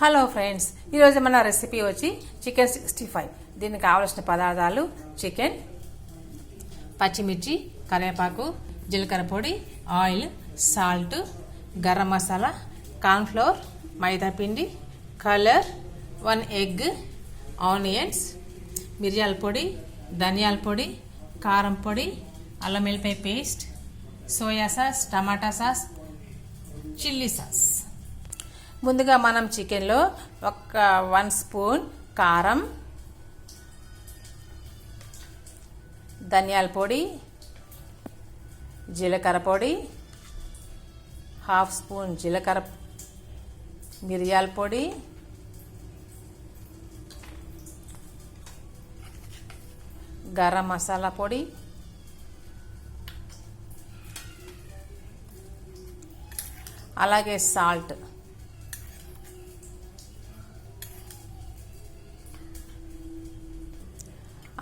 Hello friends, ఈరోజు మన recipe వచ్చి చికెన్ 65. దీనికి కావలసిన పదార్థాలు: చికెన్, పచ్చిమిర్చి, కరివేపాకు, జీలకర్ర పొడి, oil, salt, garam masala, cornflour, మైదా పిండి, కలర్, 1 ఎగ్, ఆనియన్స్, మిరియాల పొడి, ధనియాల పొడి, కారం పొడి, అల్లం వెల్లిపాయ paste, soya sauce, tomato sauce, chilli sauce. ముందుగా మనం చికెన్లో 1 స్పూన్ కారం, ధనియాల పొడి, జీలకర్ర పొడి, 1/2 స్పూన్ జీలకర్ర, మిరియాల పొడి, గరం మసాలా పొడి, అలాగే సాల్ట్,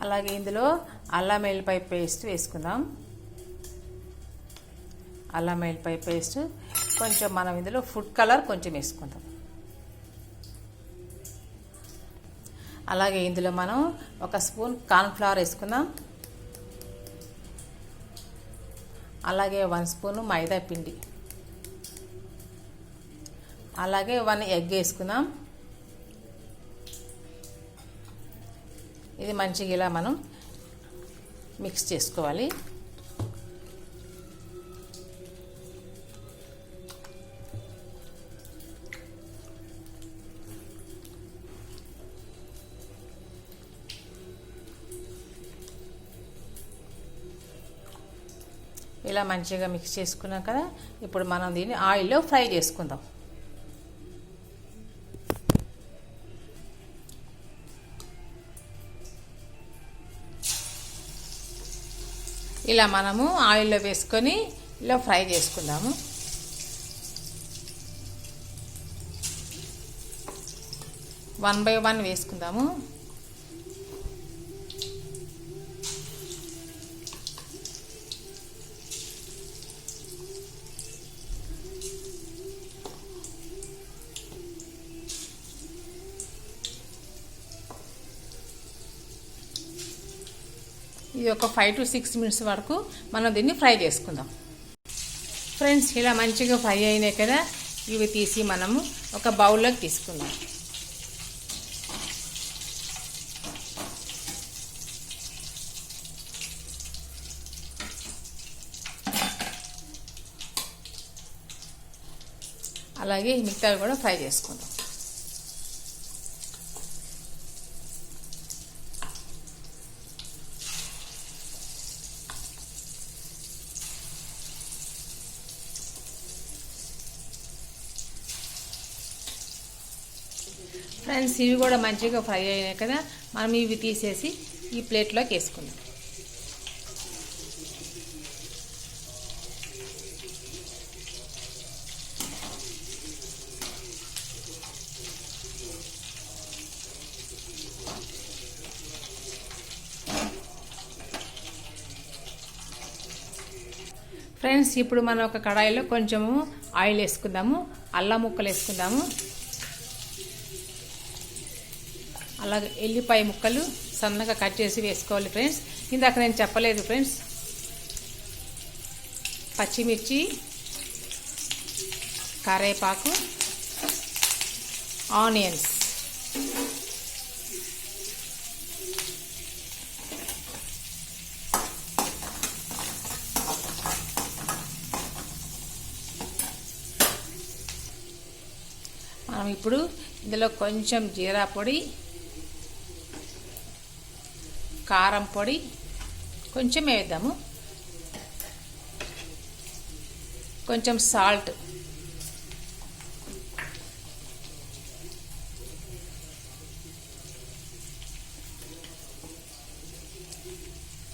అలాగే ఇందులో అల్లం వెల్లిపాయ పేస్ట్ వేసుకుందాం. అల్లం వెల్లిపాయ పేస్ట్ కొంచెం మనం ఇందులో ఫుడ్ కలర్ కొంచెం వేసుకుందాం. అలాగే ఇందులో మనం 1 స్పూన్ కార్న్ఫ్లవర్ వేసుకుందాం. అలాగే 1 స్పూన్ మైదా పిండి, అలాగే 1 ఎగ్ వేసుకుందాం. ఇది మంచిగా ఇలా మనం మిక్స్ చేసుకోవాలి. ఇలా మంచిగా మిక్స్ చేసుకున్నాం కదా, ఇప్పుడు మనం దీన్ని ఆయిల్లో ఫ్రై చేసుకుందాం. ఇలా మనము ఆయిల్లో వేసుకొని ఇలా ఫ్రై చేసుకుందాము. వన్ బై వన్ వేసుకుందాము. ఇది ఒక 5 to 6 మినిట్స్ వరకు మనం దీన్ని ఫ్రై చేసుకుందాం. ఫ్రెండ్స్, ఇలా మంచిగా ఫ్రై అయినాయి కదా, ఇవి తీసి మనము ఒక బౌల్లోకి తీసుకుందాం. అలాగే మిగతావి కూడా ఫ్రై చేసుకుందాం. ఫ్రెండ్స్, ఇవి కూడా మంచిగా ఫ్రై అయినాయి కదా, మనం ఇవి తీసేసి ఈ ప్లేట్లోకి వేసుకుందాం. ఫ్రెండ్స్, ఇప్పుడు మనం ఒక కడాయిలో కొంచెము ఆయిల్ వేసుకుందాము. అల్లం ముక్కలు వేసుకుందాము. అలాగే ఎల్లిపాయ ముక్కలు సన్నగా కట్ చేసి వేసుకోవాలి. ఫ్రెండ్స్, ఇందాక నేను చెప్పలేదు ఫ్రెండ్స్. పచ్చిమిర్చి, కరివేపాకు, ఆనియన్స్, మనం ఇప్పుడు ఇందులో కొంచెం జీరా పొడి, కారం పొడి కొంచెం వేద్దాము. కొంచెం సాల్ట్,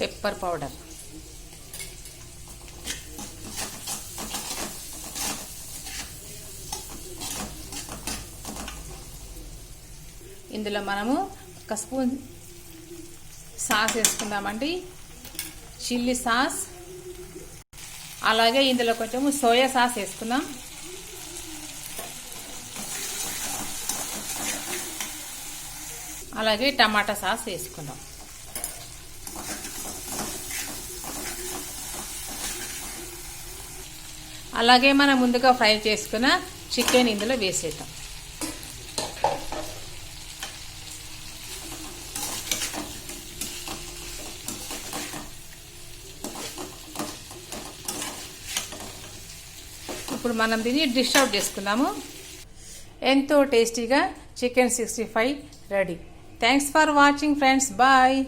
పెప్పర్ పౌడర్, ఇందులో మనము 1 స్పూన్ సాస్ వేసుకుందామండి, చిల్లీ సాస్. అలాగే ఇందులో కొంచెము సోయా సాస్ వేసుకుందాం. అలాగే టమాటా సాస్ వేసుకుందాం. అలాగే మనం ముందుగా ఫ్రై చేసుకున్న చికెన్ ఇందులో వేసేద్దాం. ఇప్పుడు మనం దీన్ని డిష్ అవుట్ చేసుకుందాము. ఎంతో టేస్టీగా chicken 65 ready. Thanks for watching friends. Bye.